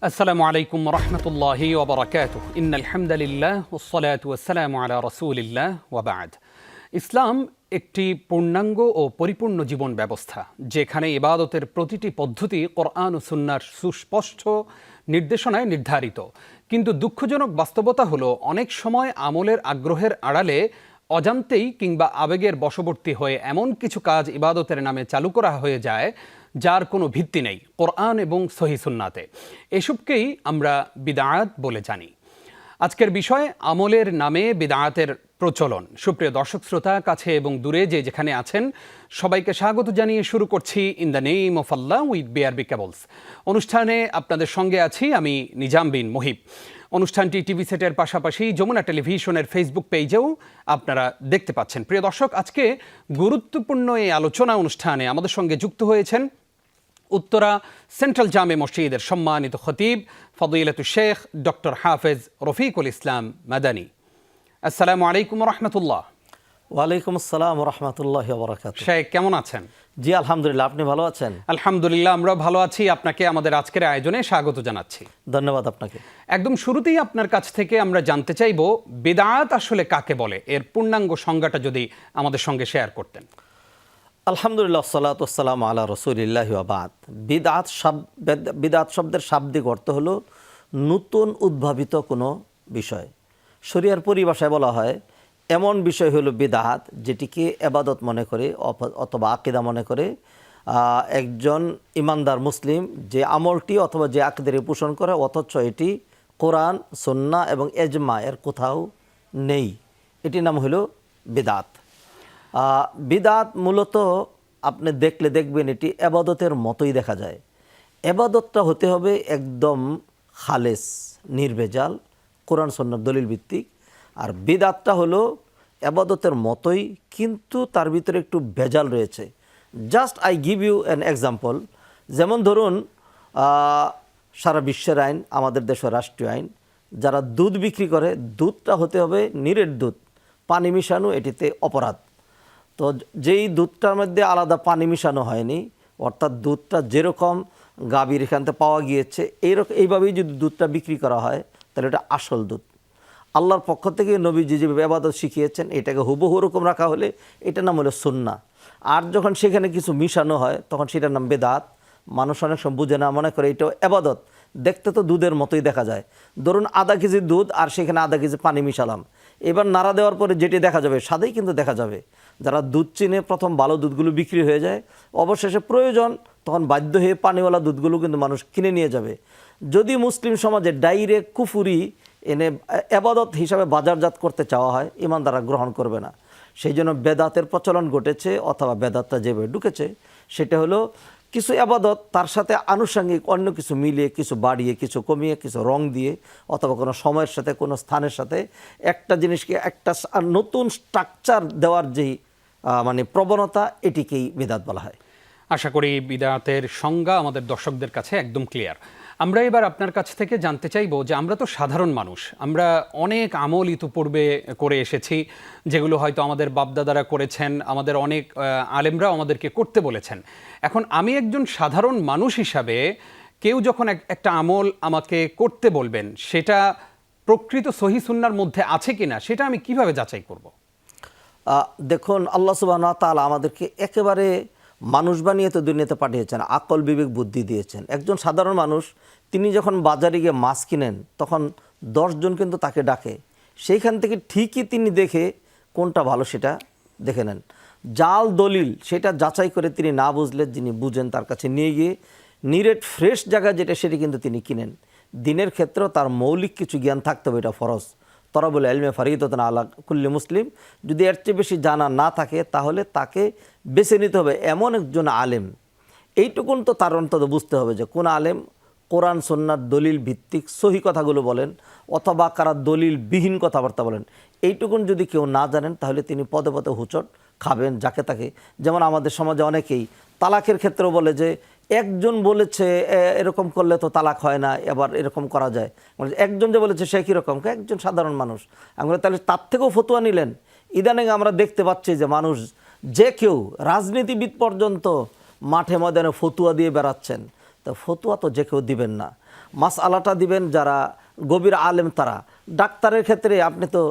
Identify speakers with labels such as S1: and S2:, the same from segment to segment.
S1: আসসালামু আলাইকুম রহমতুল্লাহি ওবরাকাতুহ ইন্নাল হামদুলিল্লাহ ওয়াসসালাতু ওয়াসসালামু আলা রাসূলিল্লাহ ওয়া বা'দ। ইসলাম একটি পূর্ণাঙ্গ ও পরিপূর্ণ জীবন ব্যবস্থা, যেখানে ইবাদতের প্রতিটি পদ্ধতি কোরআন ও সুন্নাহর সুস্পষ্ট নির্দেশনায় নির্ধারিত। কিন্তু দুঃখজনক বাস্তবতা হলো, অনেক সময় আমলের আগ্রহের আড়ালে অজান্তেই কিংবা আবেগের বশবর্তী হয়ে এমন কিছু কাজ ইবাদতের নামে চালু করা হয়ে যায় যার কোনো ভিত্তি নেই কোরআন এবং সহিহ সুন্নাতে। এসবকেই আমরা বিদআত বলে জানি। আজকের বিষয় আমলের নামে বিদআতের প্রচলন। সুপ্রিয় দর্শক শ্রোতা, কাছে এবং দূরে যে যেখানে আছেন, সবাইকে স্বাগত জানিয়ে শুরু করছি in the name of Allah with BRB cables. অনুষ্ঠানে আপনাদের সঙ্গে আছি আমি নিজাম বিন মুহিব। অনুষ্ঠানটি টিভি সেটের পাশাপাশি যমুনা টেলিভিশনের ফেসবুক পেজেও আপনারা দেখতে পাচ্ছেন। প্রিয় দর্শক, আজকে গুরুত্বপূর্ণ এই আলোচনা অনুষ্ঠানে আমাদের সঙ্গে যুক্ত হয়েছেন উত্তরা সেন্ট্রাল জামে মসজিদের সম্মানিত খতিব ফদিলাতুল শেখ ডক্টর হাফেজ রফিকুল ইসলাম মাদানী। আসসালামু আলাইকুম রহমতুল্লাহ।
S2: ওয়ালাইকুম আসসালাম রহমতুল্লাহ বারাকাতুহু।
S1: শেখ, কেমন আছেন?
S2: জি আলহামদুলিল্লাহ, আপনি ভালো আছেন?
S1: আলহামদুলিল্লাহ, আমরা ভালো আছি। আপনাকে আমাদের আজকের আয়োজনে স্বাগত জানাচ্ছি।
S2: ধন্যবাদ আপনাকে।
S1: একদম শুরুতেই আপনার কাছ থেকে আমরা জানতে চাইব, বিদআত আসলে কাকে বলে, এর পূর্ণাঙ্গ সংজ্ঞাটা যদি আমাদের সঙ্গে শেয়ার করতেন।
S2: আলহামদুলিল্লাহ, সালাতু ওয়াসসালামু আলা রাসূলিল্লাহি ওয়া বা'দ। বিদআত শব্দের শাব্দিক অর্থ হলো নতুন উদ্ভাবিত কোনো বিষয়। শরিয়ার পরিভাষায় বলা হয় এমন বিষয় হলো বিদআত যেটিকে ইবাদত মনে করে অথবা আকীদা মনে করে একজন ইমানদার মুসলিম যে আমলটি অথবা যে আকীদাটি পোষণ করে, অথচ এটি কোরআন, সুন্নাহ এবং ইজমা এর কোথাও নেই, এটির নাম হলো বিদআত। বিদআত মূলত আপনি দেখবেন এটি ইবাদতের মতোই দেখা যায়। ইবাদতটা হতে হবে একদম খালেস, নির্ভেজাল, কোরআন সুন্নাহর দলিল ভিত্তিক। আর বিদআতটা হলো ইবাদতের মতোই, কিন্তু তার ভিতরে একটু ভেজাল রয়েছে। Just I give you an example. যেমন ধরুন, সারা বিশ্বের আইন, আমাদের দেশের রাষ্ট্রীয় আইন, যারা দুধ বিক্রি করে দুধটা হতে হবে নিরেট দুধ, পানি মিশানো এটিতে অপরাধ। তো যেই দুধটার মধ্যে আলাদা পানি মিশানো হয়নি, অর্থাৎ দুধটা যেরকম গাভীর এখান থেকে পাওয়া গিয়েছে এইভাবেই যদি দুধটা বিক্রি করা হয়, তাহলে এটা আসল দুধ। আল্লাহর পক্ষ থেকে নবীজি যেভাবে ইবাদত শিখিয়েছেন এটাকে হুবহু রকম রাখা হলে এটার নাম হলো সুন্নাহ। আর যখন সেখানে কিছু মিশানো হয় তখন সেটার নাম বেদাত। মানুষ অনেক সময় বুঝে না, মনে করে এটাও ইবাদত। দেখতে তো দুধের মতোই দেখা যায়। ধরুন আধা কেজি দুধ আর সেখানে আধা কেজি পানি মিশালাম, এবার নাড়া দেওয়ার পরে যেটি দেখা যাবে সাদাই কিন্তু দেখা যাবে। যারা দুধ চিনে প্রথম ভালো দুধগুলো বিক্রি হয়ে যায়, অবশেষে প্রয়োজন তখন বাধ্য হয়ে পানিওয়ালা দুধগুলো কিন্তু মানুষ কিনে নিয়ে যাবে। যদি মুসলিম সমাজে ডাইরেক্ট কুফুরি এনে ইবাদত হিসাবে বাজারজাত করতে চাওয়া হয়, ইমানদাররা গ্রহণ করবে না। সেই জন্য বেদাতের প্রচলন ঘটেছে, অথবা বেদাতটা যেভাবে ঢুকেছে সেটা হলো কিছু ইবাদত তার সাথে আনুষঙ্গিক অন্য কিছু মিলিয়ে, কিছু বাড়িয়ে, কিছু কমিয়ে, কিছু রং দিয়ে, অথবা কোনো সময়ের সাথে কোনো স্থানের সাথে একটা জিনিসকে একটা নতুন স্ট্রাকচার দেওয়ার যেই প্রবণতা, এটিকেই বিদআত বলা হয়।
S1: আশা করি বিদআতের সংজ্ঞা আমাদের দর্শকদের কাছে একদম ক্লিয়ার। আমরা এবার আপনার কাছ থেকে জানতে চাইব যে আমরা তো সাধারণ মানুষ, আমরা অনেক আমল ইতিপূর্বে করে এসেছি যেগুলো হয়তো আমাদের বাপদাদারা করেছেন, আমাদের অনেক আলেমরাও আমাদেরকে করতে বলেছেন। এখন আমি একজন সাধারণ মানুষ হিসাবে কেউ যখন একটা আমল আমাকে করতে বলবেন, সেটা প্রকৃত সহিহ সুন্নাহর মধ্যে আছে কিনা সেটা আমি কিভাবে যাচাই করব?
S2: দেখুন, আল্লাহ সুবহানাহু ওয়া তাআলা আমাদেরকে একেবারে মানুষ বানিয়ে তো দুনিয়াতে পাঠিয়েছেন, আকল বিবেক বুদ্ধি দিয়েছেন। একজন সাধারণ মানুষ তিনি যখন বাজারে গিয়ে মাছ কিনেন তখন 10 জন কিন্তু তাকে ডাকে, সেইখান থেকে ঠিকই তিনি দেখে কোনটা ভালো সেটা দেখে নেন। জাল দলিল সেটা যাচাই করে তিনি না বুঝলে যিনি বুঝেন তার কাছে নিয়ে গিয়ে নিরেট ফ্রেশ জায়গা যেটা সেটি কিন্তু তিনি কিনেন। দিনের ক্ষেত্রেও তার মৌলিক কিছু জ্ঞান থাকতে হবে, এটা ফরজ। তরাবুল ইলমে ফারিদাতুন আলা কুল্লি মুসলিম। যদি এর চেয়ে বেশি জানা না থাকে তাহলে তাকে বেছে নিতে হবে এমন একজন আলেম। এইটুকুন তো তার অন্তত বুঝতে হবে যে কোন আলেম কোরআন সুন্নাহর দলিল ভিত্তিক সহি কথাগুলো বলেন, অথবা কারা দলিল বিহীন কথাবার্তা বলেন। এইটুকুন যদি কেউ না জানেন তাহলে তিনি পদে পদে হুচট খাবেন যাকে তাকে। যেমন আমাদের সমাজে অনেকেই তালাকের ক্ষেত্রেও বলে যে একজন বলেছে এরকম করলে তো তালাক হয় না, এবার এরকম করা যায়। একজন যে বলেছে সে কীরকম, একজন সাধারণ মানুষ। আমরা তাহলে তার থেকেও ফতোয়া নিলেন। ইদানিং আমরা দেখতে পাচ্ছি যে মানুষ যে কেউ রাজনীতিবিদ পর্যন্ত মাঠে ময়দানে ফতুয়া দিয়ে বেড়াচ্ছেন। তো তো ফতুয়া তো যে কেউ দিবেন না, মাসআলাটা দিবেন যারা গভীর আলেম তারা। ডাক্তারের ক্ষেত্রে আপনি তো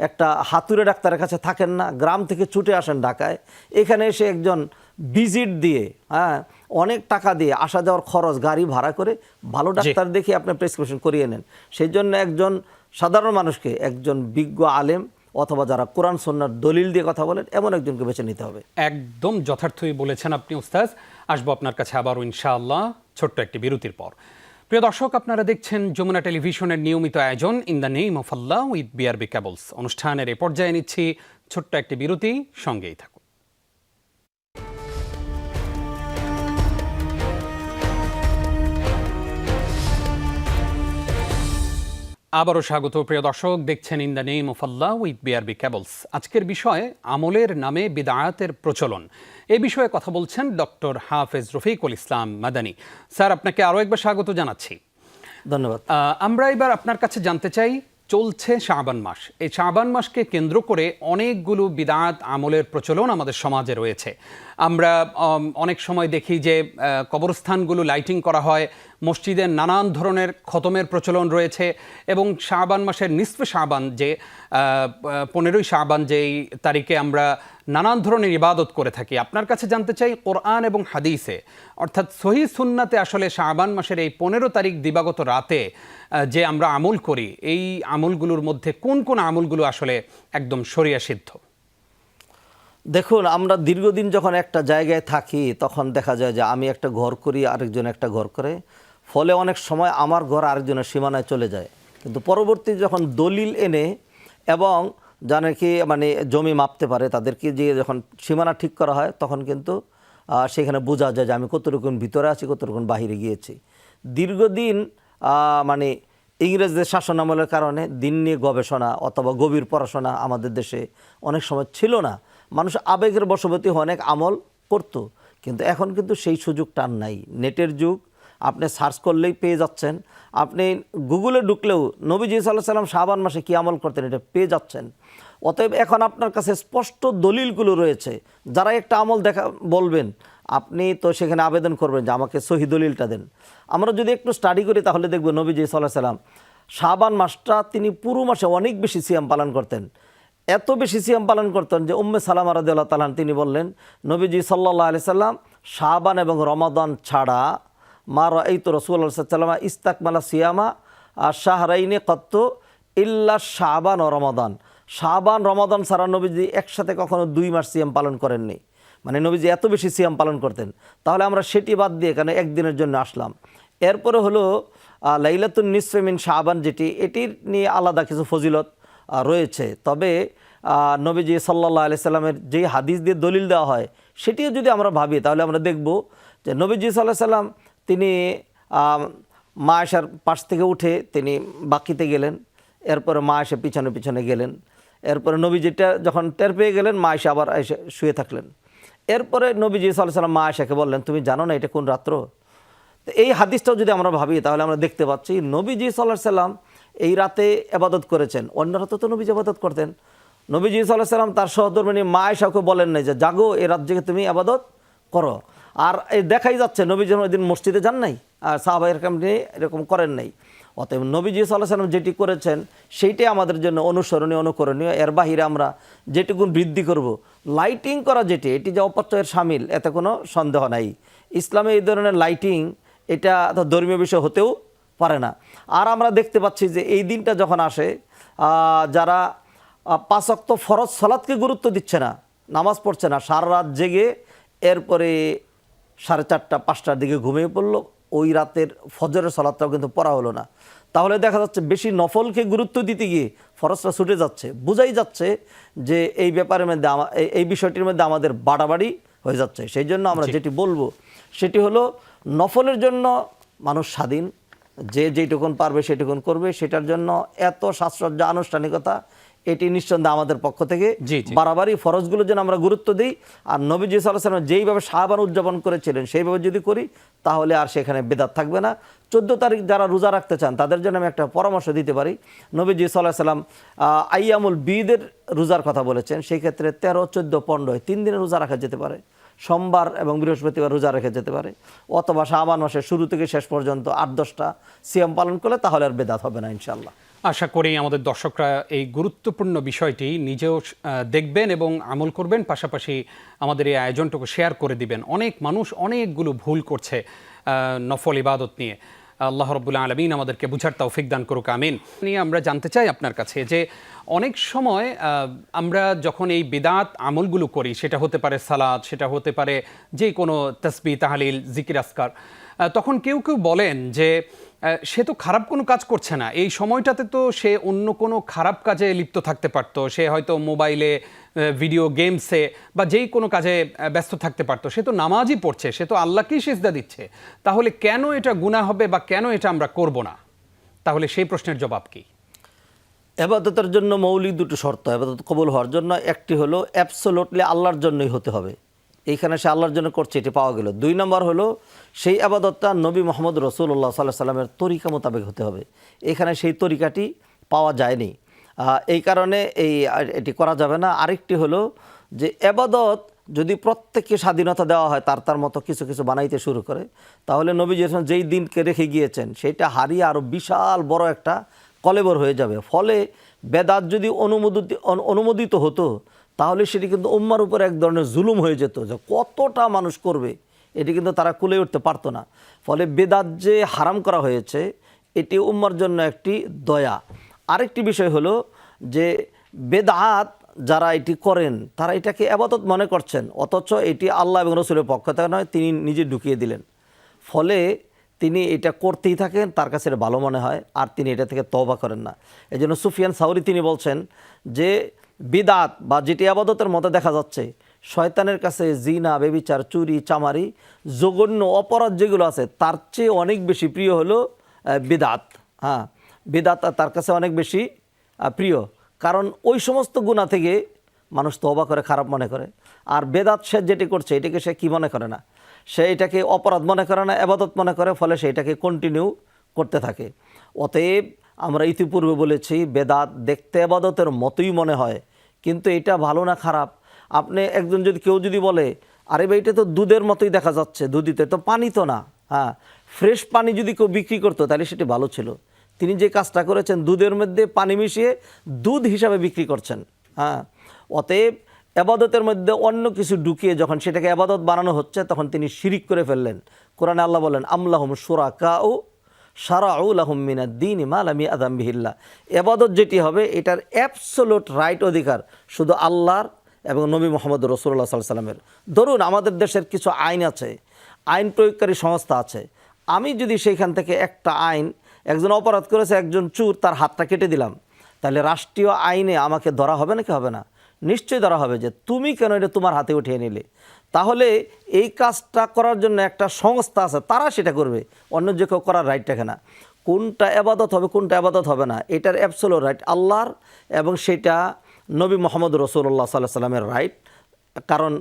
S2: একটা হাতুড়ে ডাক্তারের কাছে থাকেন না, গ্রাম থেকে ছুটে আসেন ঢাকায়, এখানে এসে একজন ভিজিট দিয়ে অনেক টাকা দিয়ে আসা যাওয়ার খরচ, গাড়ি ভাড়া করে ভালো ডাক্তার দেখে আপনি প্রেসক্রিপশন করিয়ে নেন। সেই জন্য একজন সাধারণ মানুষকে একজন বিজ্ঞ আলেম অথবা যারা কোরআন সুন্নাহর দলিল দিয়ে কথা বলেন এমন একজনকে বেছে নিতে হবে।
S1: একদম যথার্থই বলেছেন আপনি উস্তাজ। আসবো আপনার কাছে আবারও ইনশাআল্লাহ ছোট্ট একটি বিরতির পর। প্রিয় দর্শক, আপনারা দেখছেন যমুনা টেলিভিশনের নিয়মিত আয়োজন in the name of Allah with BRB cables. অনুষ্ঠানের এ পর্যায়ে নিচ্ছি ছোট্ট একটি বিরতি, সঙ্গেই থাকুন। আবারও স্বাগত প্রিয় দর্শক, দেখছেন in the name of Allah with BRB cables. আজকের বিষয় আমলের নামে বিদআতের প্রচলন। এই বিষয়ে কথা বলছেন ডক্টর হাফেজ রফিকুল ইসলাম মাদানী। স্যার, আপনাকে আরও একবার স্বাগত জানাচ্ছি।
S2: ধন্যবাদ।
S1: আমরা এবার আপনার কাছে জানতে চাই, চলছে শাবান মাস। এই শাবান মাসকে কেন্দ্র করে অনেকগুলো বিদআত আমলের প্রচলন আমাদের সমাজে রয়েছে। আমরা অনেক সময় দেখি যে কবরস্থানগুলো লাইটিং করা হয়, মসজিদের নানান ধরনের খতমের প্রচলন রয়েছে, এবং শাবান মাসের নিসফে শাবান, যে 15ই শাবান, যেই তারিখে আমরা নানান ধরনের ইবাদত করে থাকি। আপনার কাছে জানতে চাই, কোরআন এবং হাদিসে অর্থাৎ সহিহ সুন্নাতে আসলে শাবান মাসের এই 15 তারিখ দিবাগত রাতে যে আমরা আমল করি, এই আমলগুলোর মধ্যে কোন কোন আমলগুলো আসলে একদম শরিয়া সিদ্ধ?
S2: দেখুন, আমরা দীর্ঘদিন যখন একটা জায়গায় থাকি তখন দেখা যায় যে আমি একটা ঘর করি, আরেকজন একটা ঘর করে, ফলে অনেক সময় আমার ঘর আরেকজনের সীমানায় চলে যায়। কিন্তু পরবর্তী যখন দলিল এনে এবং জানে কি মানে জমি মাপতে পারে তাদেরকে যে যখন সীমানা ঠিক করা হয়, তখন কিন্তু সেখানে বোঝা যায় যে আমি কতটুকুন ভিতরে আছি, কতটুকুন বাহিরে গিয়েছি। দীর্ঘদিন মানে ইংরেজদের শাসন আমলের কারণে দিন নিয়ে গবেষণা অথবা গভীর পড়াশোনা আমাদের দেশে অনেক সময় ছিল না। মানুষ আবেগের বশবর্তী অনেক আমল করতো, কিন্তু এখন কিন্তু সেই সুযোগটা আর নাই। নেটের যুগ, আপনি সার্চ করলেই পেয়ে যাচ্ছেন। আপনি গুগলে ঢুকলেও নবীজি সাল্লাল্লাহু আলাইহি ওয়াসাল্লাম শাবান মাসে কী আমল করতেন এটা পেয়ে যাচ্ছেন। অতএব এখন আপনার কাছে স্পষ্ট দলিলগুলো রয়েছে। যারা একটা আমল দেখা বলবেন, আপনি তো সেখানে আবেদন করবেন যে আমাকে সহি দলিলটা দেন। আমরা যদি একটু স্টাডি করি তাহলে দেখব নবীজি সাল্লাল্লাহু আলাইহি ওয়াসাল্লাম শাবান মাসটা তিনি পুরো মাসে অনেক বেশি সিয়াম পালন করতেন। এত বেশি সিয়াম পালন করতেন যে উম্মে সালামা রাদিয়াল্লাহু তাআলা তিনি বললেন, নবীজি সাল্লাল্লাহু আলাইহি সাল্লাম শাবান এবং রমাদান ছাড়া মা রাআইতু রাসূলুল্লাহ সাল্লাল্লাহু আলাইহি ওয়াসাল্লাম ইস্তাকমালা সিয়ামা শাহরাইনি কত্তু ইল্লা শাবান ও রমাদান। শাবান রমাদান ছাড়া নবীজি একসাথে কখনো 2 মাস সিয়াম পালন করেননি। মানে নবীজি এত বেশি সিয়াম পালন করতেন। তাহলে আমরা সেটি বাদ দিয়ে এখানে একদিনের জন্য আসলাম। এরপরে হলো লাইলাতুন নিসফে মিন শাবান, যেটি এটির নিয়ে আলাদা কিছু ফজিলত রয়েছে। তবে নবীজি সাল্লাল্লাহু আলাইহি সাল্লামের যেই হাদিস দিয়ে দলিল দেওয়া হয় সেটিও যদি আমরা ভাবি তাহলে আমরা দেখব যে নবীজি সাল্লাল্লাহু আলাইহি সাল্লাম তিনি মা আয়েশার পাশ থেকে উঠে তিনি বাকিতে গেলেন, এরপরে মা আয়েশা পিছনে পিছনে গেলেন, এরপরে নবীজিটা যখন টের পেয়ে গেলেন মা আয়েশা আবার এসে শুয়ে থাকলেন। এরপরে নবীজি সাল্লাল্লাহু আলাইহি সাল্লাম মা আয়েশাকে বললেন, তুমি জানো না এটা কোন রাত্র? তো এই হাদিসটাও যদি আমরা ভাবি তাহলে আমরা দেখতে পাচ্ছি নবীজি সাল্লাল্লাহু আলাইহি সাল্লাম এই রাতে ইবাদত করেছেন। অন্য রাতে তো নবীজি ইবাদত করতেন। নবীজি সাল্লাল্লাহু আলাইহি সাল্লাম তার সহধর্মিণী মা আয়েশাকে বলেন নাই যে জাগো এই রাত জেগে তুমি ইবাদত করো। আর এই দেখাই যাচ্ছে নবীজি ওইদিন মসজিদে যান নাই, আর সাহাবা এরকম করেন নাই। অতএব নবীজি সাল্লাল্লাহু আলাইহি সাল্লাম যেটি করেছেন সেইটাই আমাদের জন্য অনুসরণীয়, অনুকরণীয়। এর বাহিরে আমরা যেটুকুন বৃদ্ধি করব, লাইটিং করা যেটি, এটি যে অপচয়ের শামিল এতে কোনো সন্দেহ নাই। ইসলামে এই ধরনের লাইটিং এটা তো ধর্মীয় বিষয় হতেও পারে না। আর আমরা দেখতে পাচ্ছি যে এই দিনটা যখন আসে, যারা 5 ওয়াক্ত ফরজ সালাতকে গুরুত্ব দিচ্ছে না, নামাজ পড়ছে না, সারা রাত জেগে এরপরে 4:30 5টার দিকে ঘুমিয়ে পড়লো, ওই রাতের ফজরের সালাতটাও কিন্তু পড়া হলো না। তাহলে দেখা যাচ্ছে বেশি নফলকে গুরুত্ব দিতে গিয়ে ফরজটা ছুটে যাচ্ছে। বোঝাই যাচ্ছে যে এই ব্যাপারের মধ্যে এই বিষয়টির মধ্যে আমাদের বাড়াবাড়ি হয়ে যাচ্ছে। সেই জন্য আমরা যেটি বলবো সেটি হলো নফলের জন্য মানুষ স্বাধীন, যে যেটুকুন পারবে সেটুকুন করবে। সেটার জন্য এত সাজসজ্জা আনুষ্ঠানিকতা এটি নিঃসন্দেহে আমাদের পক্ষ থেকে বাড়াবাড়ি। ফরজগুলো যেন আমরা গুরুত্ব দিই। আর নবীজি সাল্লাল্লাহু আলাইহি ওয়াসাল্লাম যেইভাবে শাবান উদযাপন করেছিলেন সেইভাবে যদি করি তাহলে আর সেখানে বিদআত থাকবে না। 14 তারিখ যারা রোজা রাখতে চান তাদের জন্য আমি একটা পরামর্শ দিতে পারি। নবীজি সাল্লাল্লাহু আলাইহি ওয়াসাল্লাম আইয়ামুল বিদের রোজার কথা বলেছেন। সেই ক্ষেত্রে 13, 14, 15 3 দিনের রোজা রাখা যেতে পারে। সোমবার এবং বৃহস্পতিবার রোজা রেখে যেতে পারে, অথবা শাবান মাসের শুরু থেকে শেষ পর্যন্ত 8-10টা সিয়াম পালন করলে তাহলে আর বেদাত হবে না ইনশাআল্লাহ।
S1: আশা করি আমাদের দর্শকরা এই গুরুত্বপূর্ণ বিষয়টি নিজেও দেখবেন এবং আমল করবেন, পাশাপাশি আমাদের এই আয়োজনটুকু শেয়ার করে দিবেন। অনেক মানুষ অনেকগুলো ভুল করছে নফল ইবাদত নিয়ে। আল্লাহ রাব্বুল আলামিন আমাদেরকে বুঝার তৌফিক দান করুক, আমিন। নিয়ে আমরা জানতে চাই আপনার কাছে যে অনেক সময় আমরা যখন এই বিদাত আমলগুলো করি, সেটা হতে পারে সালাত, সেটা হতে পারে যে কোনো তাসবিহ, তাহলিল, জিকির, আসকার, তখন কেউ কেউ বলেন যে সে তো খারাপ কোনো কাজ করছে না, এই সময়টাতে তো সে অন্য কোনো খারাপ কাজে লিপ্ত থাকতে পারতো, সে হয়তো মোবাইলে, ভিডিও গেমসে বা যেই কোনো কাজে ব্যস্ত থাকতে পারতো, সে তো নামাজই পড়ছে, সে তো আল্লাহকেই সিজদা দিচ্ছে, তাহলে কেন এটা গুনাহ হবে বা কেন এটা আমরা করব না? তাহলে সেই প্রশ্নের জবাব কি?
S2: ইবাদতের জন্য মৌলিক দুটো শর্ত ইবাদত কবুল হওয়ার জন্য। একটি হলো অ্যাবসোলুটলি আল্লাহর জন্যই হতে হবে, এইখানে সে আল্লাহর জন্য করছে, এটি পাওয়া গেল। 2 নম্বর হলো সেই আবাদতটা নবী মোহাম্মদ রাসূলুল্লাহ সাল্লাল্লাহু আলাইহি সাল্লামের তরিকা মোতাবেক হতে হবে, এখানে সেই তরিকাটি পাওয়া যায়নি, এই কারণে এটি করা যাবে না। আরেকটি হলো যে আবাদত যদি প্রত্যেককে স্বাধীনতা দেওয়া হয়, তার মতো কিছু কিছু বানাইতে শুরু করে, তাহলে নবী যেই দিনকে রেখে গিয়েছেন সেটা হারিয়ে আরও বিশাল বড় একটা কলেবর হয়ে যাবে। ফলে বেদাত যদি অনুমোদিত হতো তাহলে সেটি কিন্তু উম্মার উপর এক ধরনের জুলুম হয়ে যেত, যে কতটা মানুষ করবে এটি কিন্তু তারা কুলে উঠতে পারতো না। ফলে বেদাত যে হারাম করা হয়েছে এটি উম্মার জন্য একটি দয়া। আরেকটি বিষয় হলো যে বেদাত যারা এটি করেন তারা এটাকে ইবাদত মনে করছেন, অথচ এটি আল্লাহ এবং রাসূলের পক্ষ থেকে নয়, তিনি নিজে ঢুকিয়ে দিলেন। ফলে তিনি এটা করতেই থাকেন, তার কাছে এটা ভালো মনে হয়, আর তিনি এটা থেকে তওবা করেন না। এই জন্য সুফিয়ান সাউরি তিনি বলছেন যে বিদাত বা যেটি আবাদতের মতো দেখা যাচ্ছে, শয়তানের কাছে জিনা, বেবিচার, চুরি, চামারি, জঘন্য অপরাধ যেগুলো আছে তার চেয়ে অনেক বেশি প্রিয় হলো বিদাত। হ্যাঁ, বিদাত তার কাছে অনেক বেশি প্রিয়, কারণ ওই সমস্ত গুনাহ থেকে মানুষ তওবা করে, খারাপ মনে করে। আর বেদাত সে যেটি করছে এটাকে সে কি মনে করে না, সে এটাকে অপরাধ মনে করে না, ইবাদত মনে করে, ফলে সে এটাকে কন্টিনিউ করতে থাকে। অতএব আমরা ইতিপূর্বে বলেছি বেদাত দেখতে ইবাদতের মতোই মনে হয়, কিন্তু এটা ভালো না খারাপ। আপনি কেউ যদি বলে আরে ভাই এটা তো দুধের মতোই দেখা যাচ্ছে, দুধিতে তো পানি তো না, হ্যাঁ, ফ্রেশ পানি যদি কেউ বিক্রি করতো তাহলে সেটি ভালো ছিল। তিনি যে কাজটা করেছেন দুধের মধ্যে পানি মিশিয়ে দুধ হিসাবে বিক্রি করছেন। হ্যাঁ, অতএব ইবাদতের মধ্যে অন্য কিছু ঢুকিয়ে যখন সেটাকে ইবাদত বানানো হচ্ছে তখন তিনি শিরিক করে ফেললেন। কোরআনে আল্লাহ বলেন আমলাহুম শুরাকাউ শারাউ লাহুম মিনাদ-দীন মা লাম ইয়াযাম বিহিল্লাহ। ইবাদত যেটি হবে এটার অ্যাবসোলিউট রাইট, অধিকার শুধু আল্লাহর এবং নবী মুহাম্মদ রাসূলুল্লাহ সাল্লাল্লাহু আলাইহি সাল্লামের। ধরুন আমাদের দেশের কিছু আইন আছে, আইন প্রয়োগকারী সংস্থা আছে, আমি যদি সেইখান থেকে একটা আইন, একজন অপরাধ করেছে, একজন চোর, তার হাতটা কেটে দিলাম, তাহলে রাষ্ট্রীয় আইনে আমাকে ধরা হবে নাকি হবে না? নিশ্চয়ই ধরা হবে, যে তুমি কেন এটা তোমার হাতে উঠিয়ে নিলে। তাহলে এই কাজটা করার জন্য একটা সংস্থা আছে, তারা সেটা করবে, অন্য যে কেউ করার রাইট রাখে না। কোনটা ইবাদত হবে কোনটা ইবাদত হবে না এটার অ্যাবসোলিউট রাইট আল্লাহর, এবং সেটা নবী মুহাম্মদ রাসূলুল্লাহ সাল্লাল্লাহু আলাইহি সাল্লামের রাইট, কারণ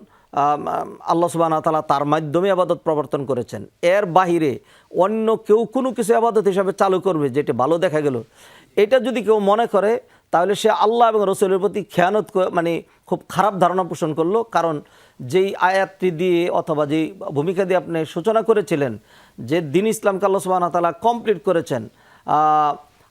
S2: আল্লাহ সুবহানাহু ওয়া তাআলা তার মাধ্যমে ইবাদত প্রবর্তন করেছেন। এর বাহিরে অন্য কেউ কোনো কিছু ইবাদত হিসাবে চালু করবে যেটা ভালো দেখা গেল, এটা যদি কেউ মনে করে তাহলে সে আল্লাহ এবং রাসূলের প্রতি খেয়ানত, মানে খুব খারাপ ধারণা পোষণ করলো। কারণ যেই আয়াতটি দিয়ে অথবা যেই ভূমিকা দিয়ে আপনি সূচনা করেছিলেন যে দ্বীন ইসলামকে আল্লাহ সুবহানাহু ওয়া তাআলা কমপ্লিট করেছেন,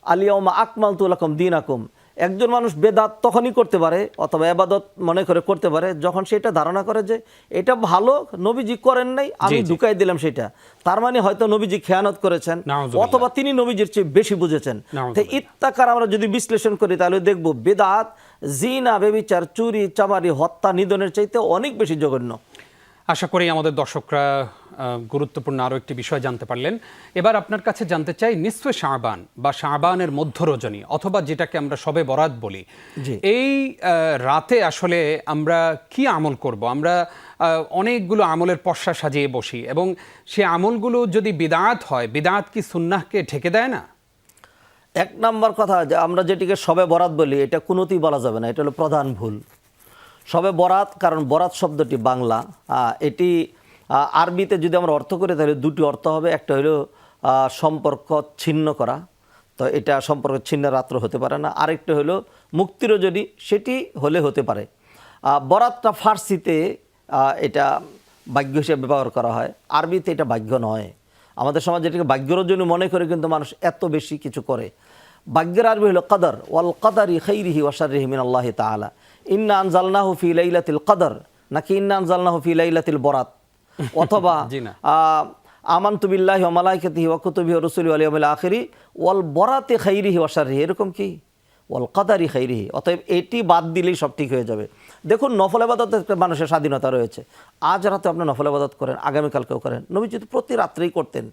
S2: আল-ইয়াওমা আকমালতু লাকুম দীনাকুম, একজন মানুষ বেদাত তখনই করতে পারে অথবা ইবাদত মনে করে করতে পারে যখন সেটা ধারণা করে যে এটা ভালো, নবীজি করেন নাই, আমি ঢুকাই দিলাম সেটা। তার মানে হয়তো নবীজি খেয়ানত করেছেন অথবা তিনি নবীজির চেয়ে বেশি বুঝেছেন। তাই ইত্তাকার আমরা যদি বিশ্লেষণ করি তাহলে দেখব বেদাত জিনা, বেবিচার, চুরি, চামারি, হত্যা, নিধনের চাইতে অনেক বেশি জঘন্য।
S1: আশা করি আমাদের দর্শকরা গুরুত্বপূর্ণ আরও একটি বিষয় জানতে পারলেন। এবার আপনার কাছে জানতে চাই নিসফে শাবান বা শাবানের মধ্য রজনী, অথবা যেটাকে আমরা শবে বরাত বলি, এই রাতে আসলে আমরা কি আমল করব? আমরা অনেকগুলো আমলের পসরা সাজিয়ে বসি, এবং সে আমলগুলো যদি বিদআত হয়, বিদআত কি সুন্নাহকে ঢেকে দেয় না?
S2: এক নম্বর কথা, যে আমরা যেটিকে শবে বরাত বলি এটা কোনোতেই বলা যাবে না, এটা হলো প্রধান ভুল। শবে বরাত, কারণ বরাত শব্দটি বাংলা, এটি আরবিতে যদি আমরা অর্থ করি তাহলে দুটি অর্থ হবে। একটা হলো সম্পর্ক ছিন্ন করা, তো এটা সম্পর্ক ছিন্ন রাত্র হতে পারে না। আরেকটা হলো মুক্তিরজনী, সেটি হলে হতে পারে। বরাতটা ফার্সিতে এটা ভাগ্য হিসেবে ব্যবহার করা হয়। আরবিতে এটা ভাগ্য নয়। আমাদের সমাজে এটাকে ভাগ্যের জন্য মনে করে কিন্তু মানুষ এত বেশি কিছু করে। ভাগ্যের আরবি হলো কদর, ওয়াল কদারি খাইরিহি ওয়া শাররিহি মিনাল্লাহি তাআলা। ইন্না আনজালনাহু ফি লাইলাতিল কদর, নাকি ইন্না আনজালনাহু ফি লাইলাতিল বরাত, অথবা
S1: জি না।
S2: আমানতু বিল্লাহি ওয়া মালাইকাতিহি ওয়া কুতুবিহি ওয়া রুসুলিহি ওয়াল ইয়াউমিল আখিরি ওয়াল বরাতি খাইরিহি ওয়া শাররিহি, এরকম কি ওয়াল কদারি খাইরিহি। অতএব এটি বাদ দিলেই সব ঠিক হয়ে যাবে। দেখুন, নফল ইবাদতের একটা মানুষের স্বাধীনতা রয়েছে। আজ রাতে আপনি নফল ইবাদত করেন, আগামীকালকেও করেন। নবীজি তো প্রতি রাত্রেই করতেন।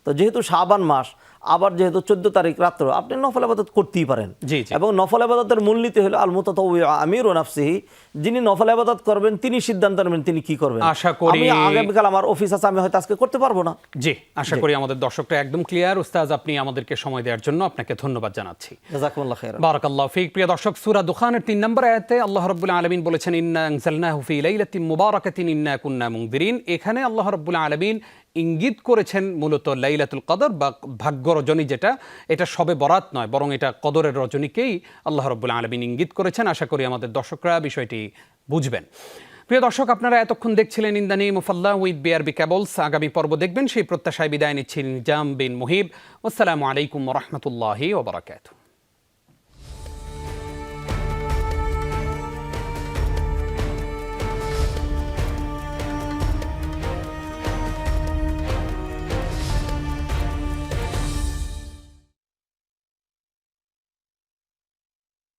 S2: তো যেহেতু শাবান মাস, আবার যেহেতু 14 তারিখ রাত্র, আপনি নফল ইবাদত করতেই পারেন।
S1: জি, জি।
S2: এবং নফল ইবাদতের মূলনীতি হলো আল মুতাতাওয়িউ আমিরু নাফসিহি, যিনি নফল ইবাদত করবেন তিনি সিদ্ধান্ত নেবেন তিনি কি করবেন।
S1: আশা করি
S2: আমি আগামীকাল আমার অফিস আছে, আমি হয়তো আজকে করতে পারবো না।
S1: জি, আশা করি আমাদের দর্শকরা একদম ক্লিয়ার। উস্তাজ, আপনি আমাদেরকে সময় দেওয়ার জন্য আপনাকে ধন্যবাদ জানাচ্ছি।
S2: জাযাকুমুল্লাহ খাইরান।
S1: বারাকাল্লাহু ফিক। প্রিয় দর্শক, সূরা দুখানের 3 নম্বর আয়াতে আল্লাহ রাব্বুল আলামিন বলেছেন, ইন্না আনজালনাহু ফি লাইলাতিন মুবারাকাতিন ইন্না কুন্না মুনদিরিন। এখানে আল্লাহ রাব্বুল আলামিন ইঙ্গিত করেছেন মূলত লাইলাতুল কদর বা ভাগ্য রজনী, যেটা এটা সবে বরাত নয়, বরং এটা কদরের রজনীকেই আল্লাহ রাব্বুল আলামিন ইঙ্গিত করেছেন। আশা করি আমাদের দর্শকরা বিষয়টি বুঝবেন। প্রিয় দর্শক, আপনারা এতক্ষণ দেখছিলেন in the name of Allah with BRB cables. আগামী পর্ব দেখবেন, সেই প্রত্যাশায় বিদায় নিচ্ছি নিজাম বিন মুহিব। আসসালামু আলাইকুম ওয়া রাহমাতুল্লাহি ওয়া বারাকাতুহু।